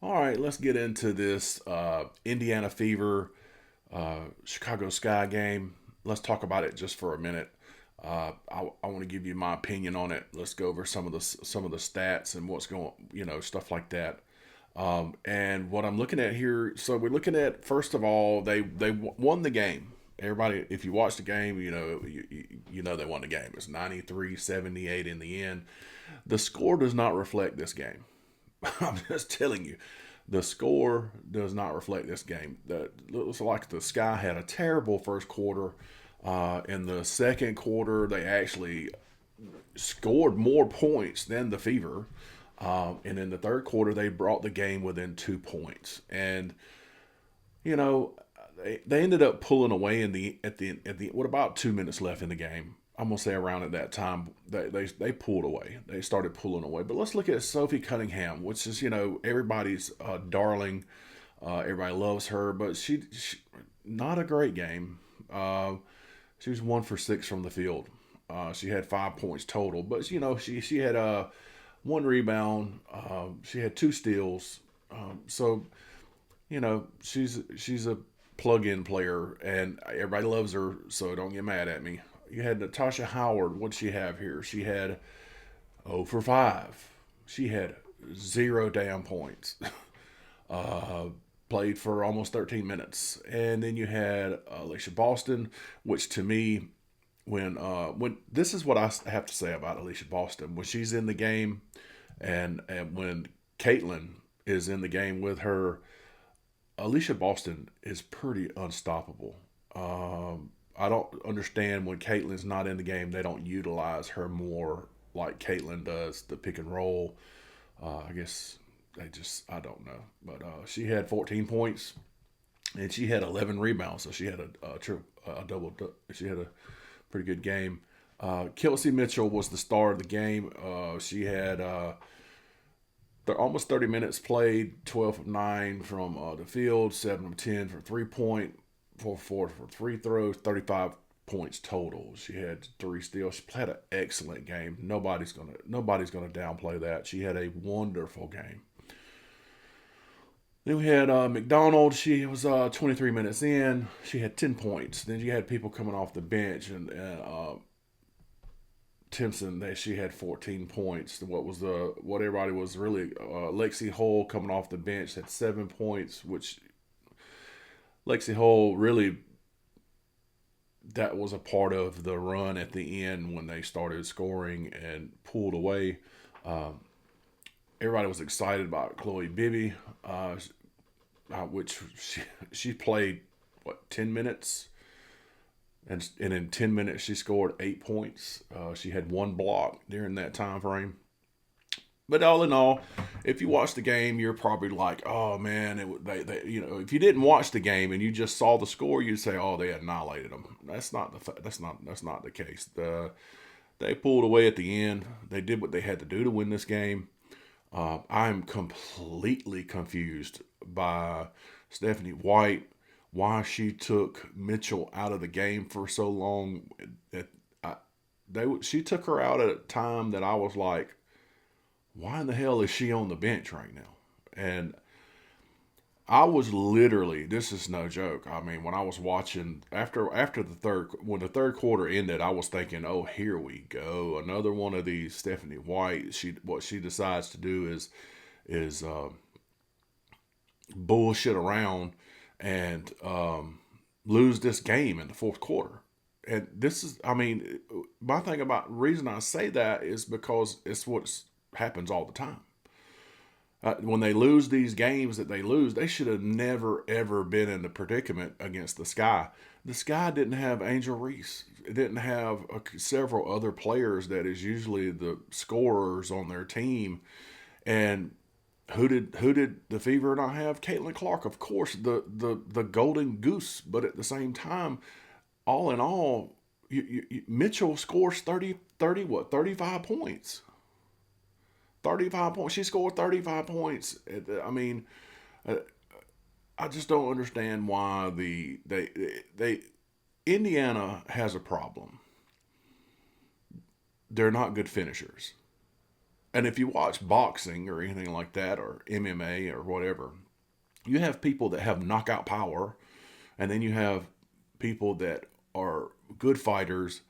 All right, let's get into this Indiana Fever, Chicago Sky game. Let's talk about it just for a minute. I want to give you my opinion on it. Let's go over some of the stats and what's going, stuff like that. And what I'm looking at here, so we're looking at first of all, they won the game. Everybody, if you watch the game, you know they won the game. It's 93-78 in the end. The score does not reflect this game. I'm just telling you, the score does not reflect this game. It looks like the Sky had a terrible first quarter. In the second quarter, they actually scored more points than the Fever. And in the third quarter, they brought the game within 2 points. And you know, they ended up pulling away in the at the what about 2 minutes left in the game. I'm gonna say around at that time they pulled away. They started pulling away. But let's look at Sophie Cunningham, which is everybody's darling. Everybody loves her, but she not a great game. She was 1 for 6 from the field. She had 5 points total, but she had one rebound. She had two steals. So she's a plug-in player, and everybody loves her. So don't get mad at me. You had Natasha Howard. What'd she have here? She had 0 for 5. She had zero damn points. uh, Played for almost 13 minutes, and then you had Alicia Boston, which to me, when this is what I have to say about Alicia Boston when she's in the game, and when Caitlin is in the game with her, Alicia Boston is pretty unstoppable. I don't understand when Caitlin's not in the game, they don't utilize her more like Caitlin does, the pick and roll. I guess I don't know. But she had 14 points and she had 11 rebounds. So she had a double. She had a pretty good game. Kelsey Mitchell was the star of the game. She had almost 30 minutes played, 12 of 9 from the field, 7 of 10 for 3 point, 4 of 4 for free throws, 35 points total. She had 3 steals. She played an excellent game. Nobody's gonna downplay that. She had a wonderful game. Then we had McDonald. She was 23 minutes in. She had 10 points. Then you had people coming off the bench, and Timpson, she had 14 points. What everybody was really Lexi Hull coming off the bench had 7 points, which Lexi Hull really, that was a part of the run at the end when they started scoring and pulled away. Um, Everybody was excited about Chloe Bibby, which she played 10 minutes, and in 10 minutes she scored 8 points. She had one block during that time frame. But all in all, if you watch the game, you're probably like, "Oh man, if you didn't watch the game and you just saw the score, you'd say, "Oh, they annihilated them." That's not the case. They pulled away at the end. They did what they had to do to win this game. I'm completely confused by Stephanie White, why she took Mitchell out of the game for so long. She took her out at a time that I was like, why in the hell is she on the bench right now? And I was literally, this is no joke. I mean, when I was watching after when the third quarter ended, I was thinking, oh, here we go, another one of these Stephanie White. What she decides to do is bullshit around and lose this game in the fourth quarter. And this is, I mean, my thing about reason I say that is because it's what happens all the time. When they lose these games that they lose, they should have never ever been in the predicament against the Sky. The Sky didn't have Angel Reese. It didn't have several other players that is usually the scorers on their team. And who did the Fever not have? Caitlin Clark, of course, the golden goose. But at the same time, all in all, Mitchell scores 35 points. 35 points. She scored 35 points. I mean, uh, I just don't understand why they Indiana has a problem. They're not good finishers. And if you watch boxing or anything like that, or MMA or whatever, you have people that have knockout power, and then you have people that are good fighters,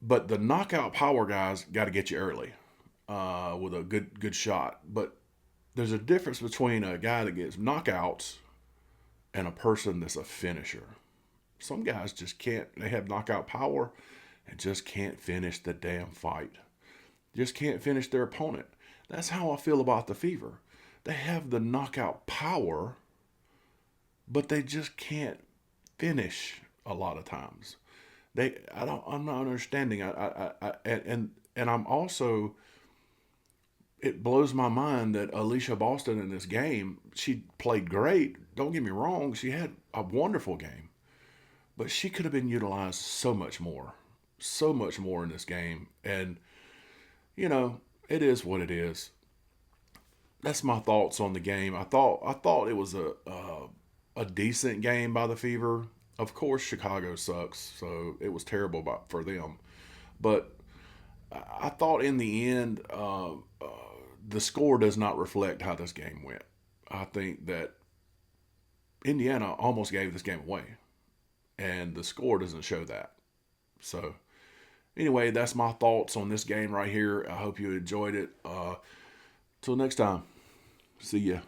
but the knockout power guys got to get you early with a good shot. But there's a difference between a guy that gets knockouts and a person that's a finisher. Some guys just can't. They have knockout power and just can't finish the damn fight. Just can't finish their opponent. That's how I feel about the Fever. They have the knockout power, but they just can't finish a lot of times. I'm not understanding. And I'm also, it blows my mind that Alicia Boston in this game, she played great. Don't get me wrong, she had a wonderful game, but she could have been utilized so much more in this game. And you know, it is what it is. That's my thoughts on the game. I thought it was a decent game by the Fever. Of course, Chicago sucks, so it was terrible for them. But I thought in the end, the score does not reflect how this game went. I think that Indiana almost gave this game away, and the score doesn't show that. So, anyway, that's my thoughts on this game right here. I hope you enjoyed it. Till next time, see ya.